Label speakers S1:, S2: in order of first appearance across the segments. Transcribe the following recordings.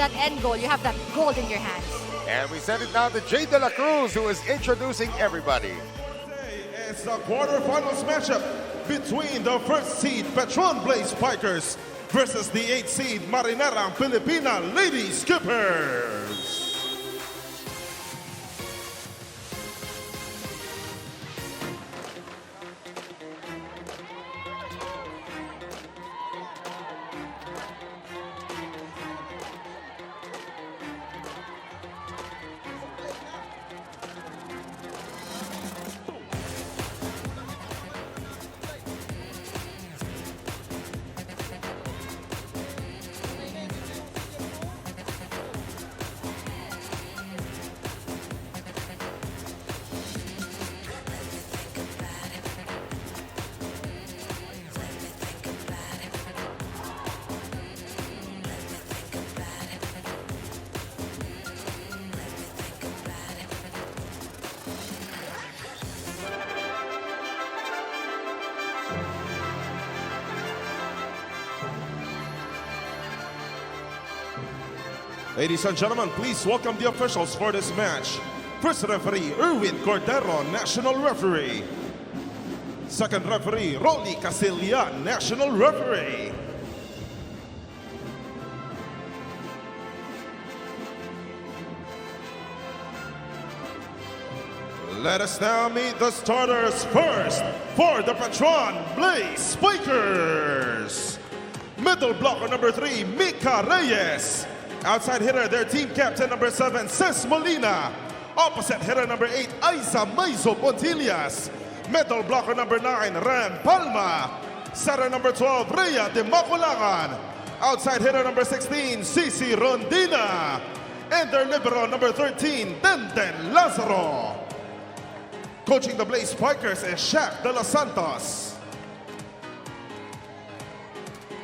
S1: that end goal, you have that gold in your hands.
S2: And we send it now to Jay De La Cruz, who is introducing everybody.
S3: It's the quarterfinals matchup between the first seed Petron Blaze Spikers versus the 8th seed Marinerang Pilipina Lady Skippers. Ladies and gentlemen, please welcome the officials for this match. First referee, Erwin Cordero, National Referee. Second referee, Rolly Casillan, National Referee. Let us now meet the starters first for the Petron Blaze Spikers. Middle blocker number 3, Mika Reyes. Outside hitter, their team captain number 7, Ces Molina. Opposite hitter number 8, Aiza Maizo Pontillas. Middle blocker number 9, Ram Palma. Setter number 12, Rhea de Maculangan. Outside hitter number 16, Cici Rondina. And their libero number 13, Denden Lazaro. Coaching the Blaze Spikers is Shaq De Los Santos.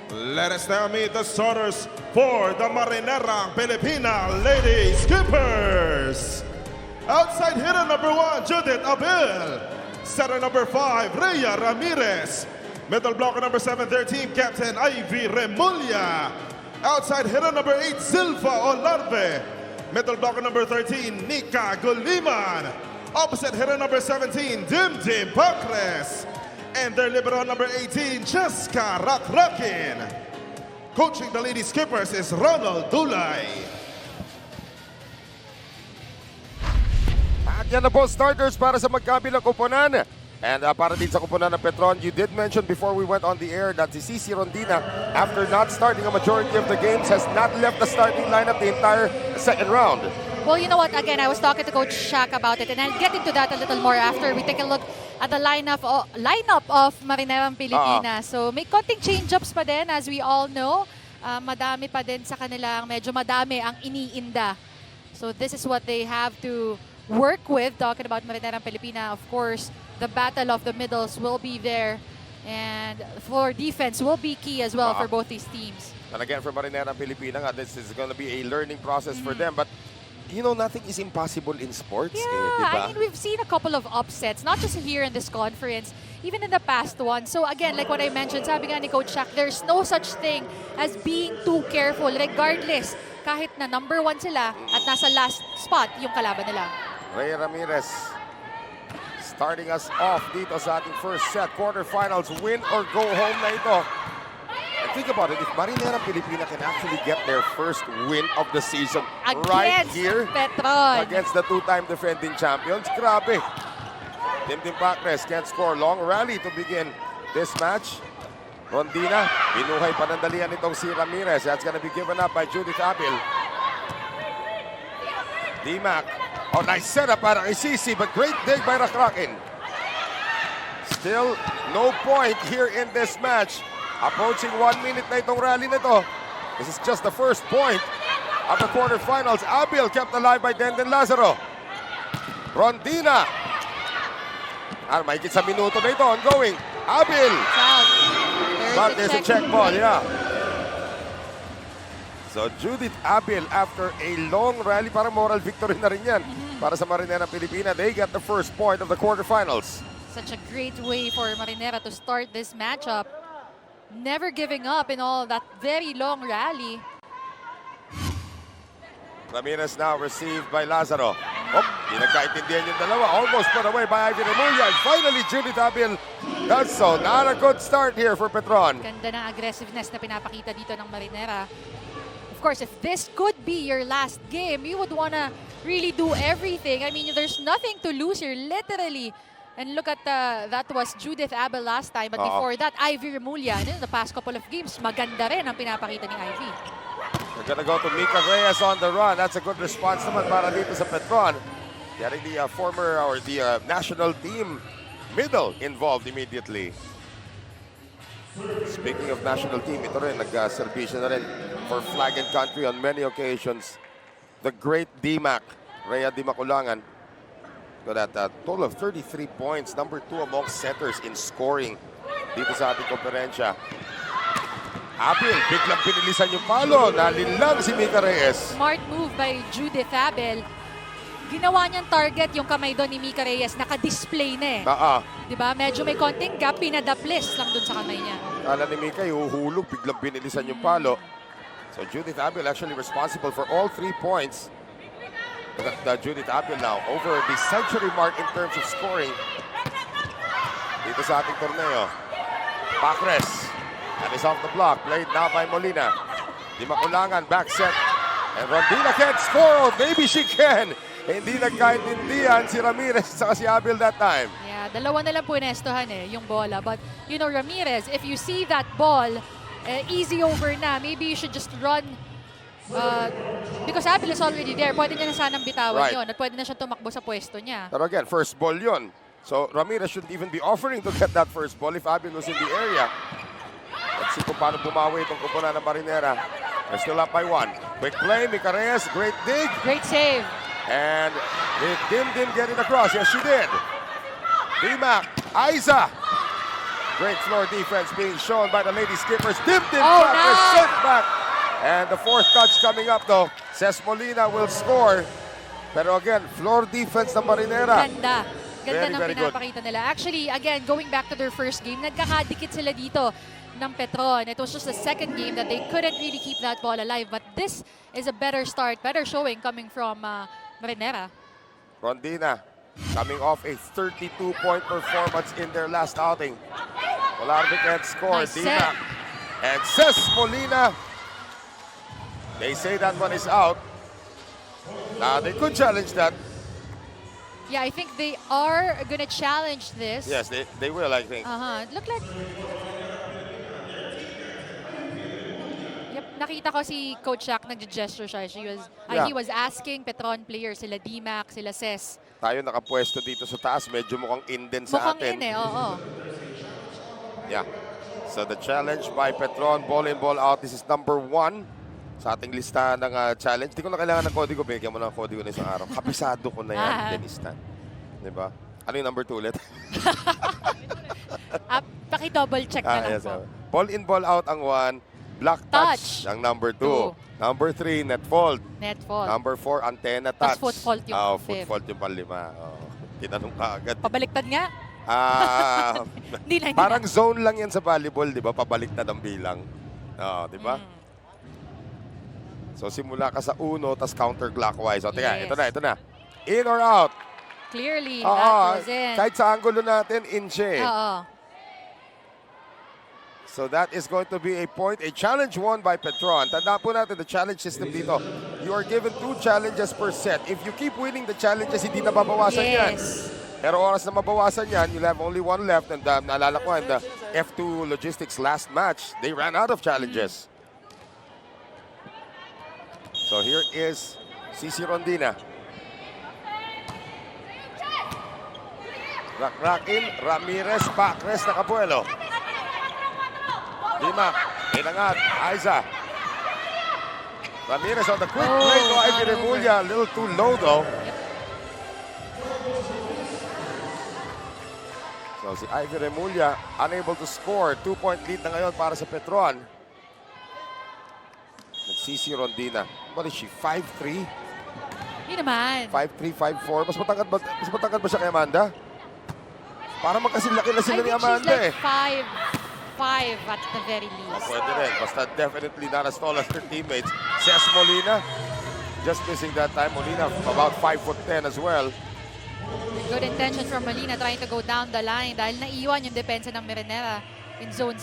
S3: Let us now meet the starters for the Marinerang Pilipina Lady Skippers. Outside hitter number 1, Judith Abel. Setter number 5, Rhea Ramirez. Middle blocker number 7, their team captain, Ivy Remulla. Outside hitter number 8, Silva Olarve. Middle blocker number 13, Nika Guliman. Opposite hitter number 17, Dimdim Bacres. And their libero number 18, Jessica Rakrakin. Coaching the Lady Skippers is Ronald Dulay.
S2: At yan na po starters para sa magkabilang kuponan. And para din sa kuponan ng Petron, you did mention before we went on the air that si Cici Rondina, after not starting a majority of the games, has not left the starting lineup the entire second round.
S1: Well, you know what? Again, I was talking to Coach Shaq about it, and I'll get into that a little more after we take a look at the lineup of Marinerang Pilipina. So may konting change-ups pa din, as we all know. Madami pa din sa kanilang, medyo madami ang iniinda. So this is what they have to work with. Talking about Marinerang Pilipina, of course, the battle of the middles will be there. And for defense will be key as well for both these teams.
S2: And again, for Marinerang Pilipina, this is going to be a learning process for them. But you know, nothing is impossible in sports.
S1: Yeah, I mean, we've seen a couple of upsets, not just here in this conference, even in the past one. So again, like what I mentioned, sabi nga ni Coach Shaq, there's no such thing as being too careful, regardless, kahit na number 1 sila at nasa last spot yung kalaban nila.
S2: Rhea Ramirez starting us off dito sa ating first set. Quarterfinals, win or go home na ito. And think about it, if Marinerang Pilipina can actually get their first win of the season right here
S1: Petron.
S2: against the 2-time defending champions, grabe. Dimdim Bacres can't score. Long rally to begin this match. Rondina, binuhay panandalian itong si Ramirez. That's gonna be given up by Judith Abil. D-Mac. Oh, nice setup para kay Cici, but great dig by Rakrakin. Still, no point here in this match. Approaching 1 minute na itong rally na ito. This is just the first point of the quarterfinals. Abil kept alive by Denden Lazaro. Rondina. Mahigit sa minuto na ito, ongoing. Abil. But there's a check ball, yeah. So Judith Abil, after a long rally, para moral victory na rin yan. Para sa Marinerang Pilipina, they got the first point of the quarterfinals.
S1: Such a great way for Marinera to start this matchup. Never giving up in all that very long rally.
S2: Ramirez now received by Lazaro. Di nagkaintindihan yung dalawa. Almost put away by Ivy Remulla. And finally, Judith Abil does so. Not a good start here for Petron.
S1: Ganda ng aggressiveness na pinapakita dito ng Marinera. Of course, if this could be your last game, you would wanna really do everything. I mean, there's nothing to lose here, literally. And look at that was Judith Abel last time. But before that, Ivy Remulla. In the past couple of games, maganda rin ang pinapakita ni Ivy.
S2: We're gonna go to Mika Reyes on the run. That's a good response naman para dito sa Petron. Getting the former or the national team middle involved immediately. Speaking of national team, ito rin, nag-servisyo na rin for flag and country on many occasions. The great D-Mac, Rhea Di Maculangan, got at a total of 33 points. Number 2 among centers in scoring dito sa ating komperensya. Abil, biglang pinilisan yung palo. Nalinlang si Mika Reyes.
S1: Smart move by Judith Abel. Ginawa niyang target yung kamay doon ni Mika Reyes. Naka-display na eh. Diba? Medyo may konting gap, pinadaplis lang doon sa kamay niya.
S2: Kala ni Mika, ihuhulog, biglang pinilisan yung palo. So Judith Abel actually responsible for all 3 points. Look at Judith Abel now, over the century mark in terms of scoring. Dito sa ating torneo. Pacres. And is off the block. Played now by Molina. Di Maculangan, back set. And Rondina can't score. Oh, maybe she can. Hindi nagkaintindihan si Ramirez sa si Abel that time.
S1: Yeah, dalawa na lang punestohan eh, yung bola. But, you know, Ramirez, if you see that ball, easy over na. Maybe you should just run. Because Abel is already there. Pwede niya na sanang bitawan yun. At pwede na siya tumakbo sa pwesto niya.
S2: Pero again, first ball yun. So Ramirez shouldn't even be offering to get that first ball if Abel was in the area. Let's see kung paano bumawi itong kupunan ng Marinera. They're still up by 1. Quick play, Mika Reyes, great dig.
S1: Great save.
S2: And did Dim get it across? Yes, she did. D-Mac, Aiza. Great floor defense being shown by the Lady Skippers. Dim nice. Set back. And the 4th touch coming up though. Says Molina will score. Pero again, floor defense ng Marinera.
S1: Ganda. Ganda ng
S2: very
S1: pinapakita nila. Actually, again, going back to their first game, nagkakadikit sila dito ng Petron. It was just the second game that they couldn't really keep that ball alive. But this is a better start, better showing coming from Marinera.
S2: Rondina coming off a 32-point performance in their last outing. Polarvik can't score.
S1: Nice
S2: D-Mac. And Cés Molina. They say that one is out. Now they could challenge that.
S1: Yeah, I think they are going to challenge this.
S2: Yes, they will, I think.
S1: It looked like... Yep, nakita ko si Coach Shaq nag-gesture siya. He was asking Petron players, sila D-Mac, sila Cés.
S2: Tayo nakapwesto dito sa taas, medyo mukhang in din sa atin.
S1: Mukhang in eh, oo.
S2: Yeah. So the challenge by Petron, ball in, ball out. This is number 1 sa ating listahan ng challenge. Di ko na kailangan ng kodigo. Bigyan mo ng kodigo na isang araw. Kapisado ko na yan, Denistan. Diba? Ano yung number 2 ulit?
S1: Paki-double check na lang po.
S2: Ball in, ball out ang 1. Block touch ang number 2. Number 3, net fault.
S1: Net fault.
S2: Number 4, antenna touch.
S1: Tapos foot fault yung
S2: foot fault yung panlima. Tinanong ka agad.
S1: Pabaliktad nga.
S2: Parang zone lang yan sa volleyball, di ba? Pabaliktad ang bilang. Di ba? So simula ka sa 1, tas counterclockwise. O teka, ito na. In or out?
S1: Clearly, that was in.
S2: Kahit sa angulo natin, in siya. So that is going to be a point, a challenge won by Petron. Tandaan po natin, the challenge system dito. You are given 2 challenges per set. If you keep winning the challenges, hindi na babawasan yan. Pero oras na mabawasan yan, you'll have only 1 left. And naalala ko, in the F2 Logistics last match, they ran out of challenges. So here is Cici Rondina. Rak in, Ramirez, Pacres, nakabuelo. D-Mac, inangat, Aiza. Ramirez on the quick play to Ivy Remulla. A little too low though. So si Ivy Remulla unable to score. 2-point lead na ngayon para sa Petron. Cici Rondina. What is she, 5'3"?
S1: Hindi naman.
S2: 5'3", 5'4". Mas matangkad ba siya kay Amanda? Para magkasilaki na sila ni Amanda
S1: I think she's like 5'5" at the very least.
S2: Pwede rin. Basta definitely not as tall as her teammates. Cés Molina. just missing that time. Molina about 5'10" as well.
S1: Good intention from Molina trying to go down the line dahil naiwan yung depensa ng Marinera in zone 6.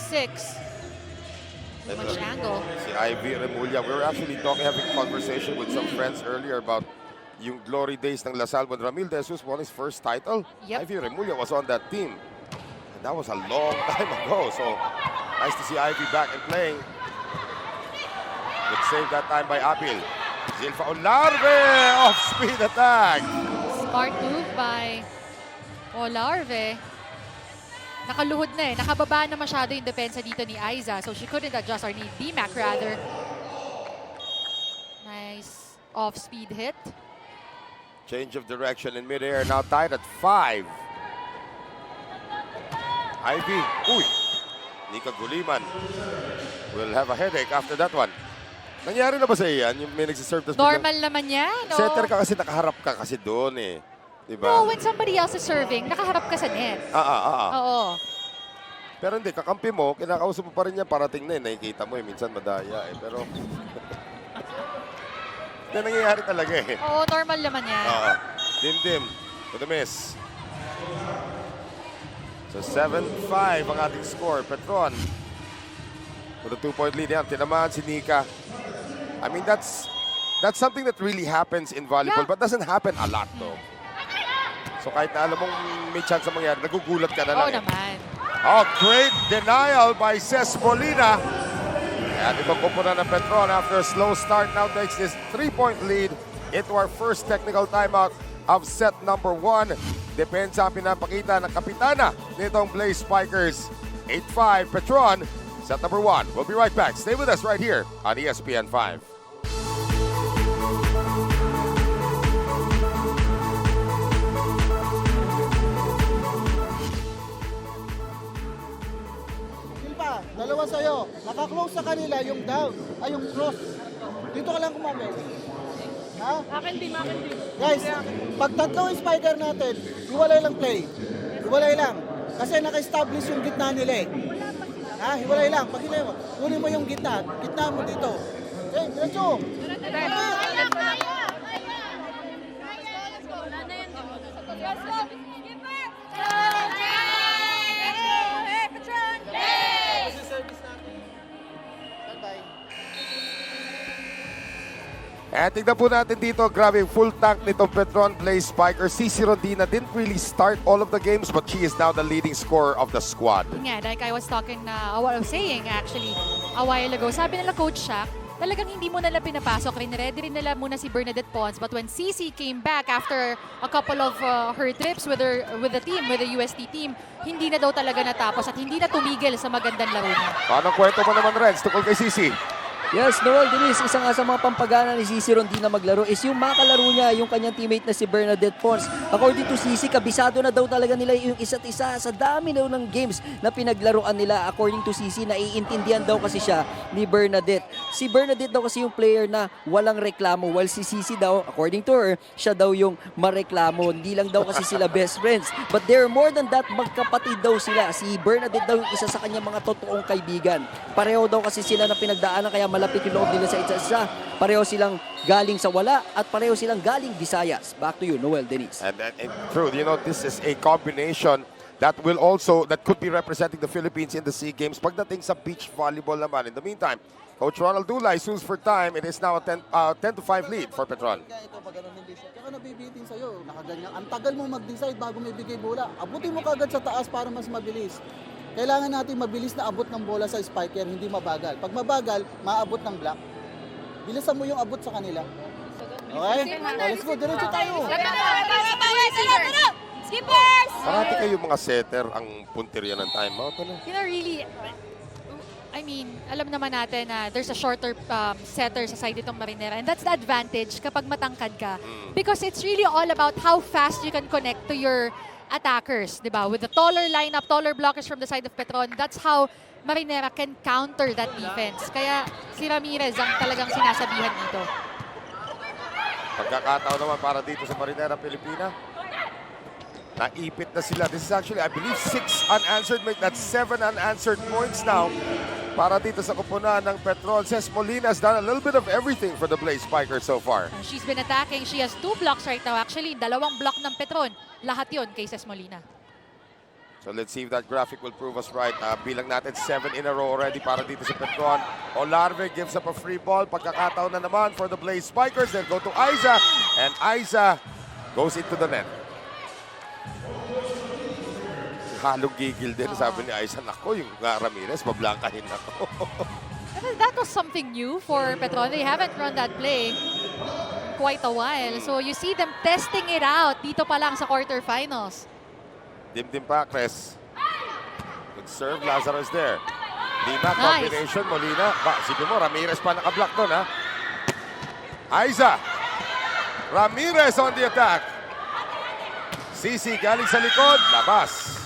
S1: Too much angle.
S2: Si Ivy Remulla, we were actually having conversation with some friends earlier about yung glory days ng Lasal when Ramil De Jesus won his first title.
S1: Yep.
S2: Ivy Remulla was on that team. And that was a long time ago. So nice to see Ivy back and playing. Good save that time by Apil. Zilfa Olarve, off-speed attack.
S1: Smart move by Olarve. Nakaluhod na eh. Nakababa na masyado yung depensa dito ni Aiza. So she couldn't adjust, or ni BMAC rather. Nice off-speed hit.
S2: Change of direction in midair. Now tied at 5. Ivy. Uy. Nika Guliman will have a headache after that one. Nangyari na ba sa iyan? Yung may nagsiserve.
S1: Normal naman yan. No?
S2: Setter ka kasi nakaharap ka kasi doon eh. Diba?
S1: No, when somebody else is serving, nakaharap ka sa net. Oo.
S2: Pero hindi, kakampi mo, kinakausap mo pa rin yan, parating na eh. Nakikita mo eh, minsan madaya eh. Pero, yan nangyayari talaga eh.
S1: Oo, normal naman yan.
S2: Dim-dim, to the miss. So 7-5 ang ating score. Petron, with a 2-point lead yan. Tinamaan si Nika. I mean, that's something that really happens in volleyball, but doesn't happen a lot though. So kahit na alam mong may chance na mangyari, nagugulat ka na lang.
S1: Oo naman.
S2: Oh, great denial by Ces Molina. And ibang kumpuna ng Petron after a slow start now takes this 3-point lead into our first technical timeout of set number 1. Depensa ang pinapakita ng kapitana nitong Play Spikers. 8-5 Petron, set number 1. We'll be right back. Stay with us right here on ESPN5.
S4: Dalawa sa'yo. Nakaklose sa kanila yung down, ay yung cross. Dito ka lang kumamit. Ha? Akin din. Guys, pag tatlo yung spiker natin, hiwalay lang play. Hiwalay lang. Kasi naka-establish yung gitna nila eh. Ha? Hiwalay lang. Pag hinay mo, kunin mo yung gitna. Gitna mo dito. Okay, diretso.
S2: Eh, tignan po natin dito, grabe, full tank nitong Petron Play Spiker. CC Rondina didn't really start all of the games, but she is now the leading scorer of the squad.
S1: Yeah, like I was talking what I was saying actually a while ago. Sabi nila Coach Shaq, talagang hindi mo nila pinapasok. Rin-ready rin nila muna si Bernadette Pons. But when CC came back after a couple of her trips with the team, with the UST team, hindi na daw talaga natapos at hindi na tumigil sa magandang laro niya.
S2: Paano kwento mo naman, Reds, tungkol kay CC?
S5: Yes, Noel, Denise, isa nga sa mga pampagana ni Cici Rondina maglaro is yung makakalaro niya, yung kanyang teammate na si Bernadette Pons. According to Cici, kabisado na daw talaga nila yung isa't isa sa dami daw ng games na pinaglaruan nila. According to Cici, naiintindihan daw kasi siya ni Bernadette. Si Bernadette daw kasi yung player na walang reklamo, while si Cici daw, according to her, siya daw yung mareklamo. Hindi lang daw kasi sila best friends, but they're more than that, magkapatid daw sila. Si Bernadette daw yung isa sa kanyang mga totoong kaibigan. Pareho daw kasi sila na pinagdaanan, kaya malapit yung loob nila sa isa-isa. Pareho silang galing sa wala at pareho silang galing Visayas. Back to you, Noel, Denise.
S2: And true, you know, this is a combination that could be representing the Philippines in the SEA Games pagdating sa beach volleyball naman. In the meantime, Coach Ronald Dulay sues for time. It is now a 10-5 lead for Petron.
S4: Ito, pag ganun yung decide. Kaya nabibitin sa'yo, nakaganyan. Ang tagal mo mag-decide bago may bigay bola. Abutin mo kagad sa taas para mas mabilis. Kailangan natin mabilis na abot ng bola sa spiker, hindi mabagal. Pag mabagal, maabot ng block. Bilisan mo yung abot sa kanila. Okay? Let's go, diretso tayo.
S1: Skippers!
S2: Parati kayo mga setter ang punteriya ng timeout. Ano?
S1: You know, really, I mean, alam naman natin na there's a shorter setter sa side itong Marinera. And that's the advantage kapag matangkad ka. Because it's really all about how fast you can connect to your attackers, di ba? With the taller lineup, taller blockers from the side of Petron, that's how Marinera can counter that defense. Kaya si Ramirez ang talagang sinasabihan dito.
S2: Pagkakataon naman para dito sa Marinerang Pilipina. Naipit na sila. This is actually, I believe, 6 unanswered. That's 7 unanswered points now para dito sa kupunan ng Petron. Ces Molina has done a little bit of everything for the Blaze Spikers so far.
S1: She's been attacking. She has 2 blocks right now. Actually, 2 block ng Petron. Lahat yon kay Ces Molina.
S2: So let's see if that graphic will prove us right. Bilang natin 7 in a row already para dito sa Petron. Olarve gives up a free ball. Pagkakataon na naman for the Blaze Spikers. They'll go to Aiza. And Aiza goes into the net. Halong gigil din, sabi ni Aiza. Nako, yung Ramirez, mablangkahin na to.
S1: That was something new for Petron. They haven't run that play quite a while. So you see them testing it out dito pa lang sa quarterfinals.
S2: Dimdim Pacres. Good serve, Lazarus there. Lima,
S1: Nice.
S2: combination, Molina. Sipin mo, Ramirez pa nakablock doon, ha? Aiza. Ramirez on the attack. Sisi galing sa likod, labas.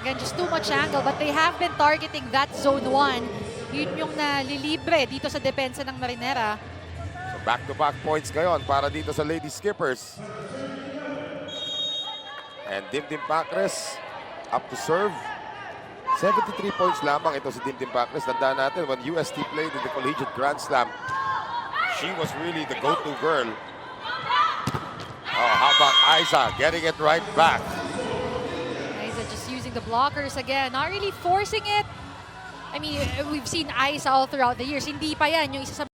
S1: Again, just too much angle, but they have been targeting that zone 1. Yun yung nalilibre dito sa depensa ng Marinera.
S2: So back-to-back points ngayon para dito sa Lady Skippers. And Dimdim Pacres up to serve. 73 points lamang ito si Dimdim Pacres. Tandaan natin, when UST played in the Collegiate Grand Slam, she was really the go-to girl. Oh, how about Aiza getting it right back?
S1: Aiza just using the blockers again, not really forcing it. I mean, we've seen Aiza all throughout the years. Hindi pa yan yung isa sa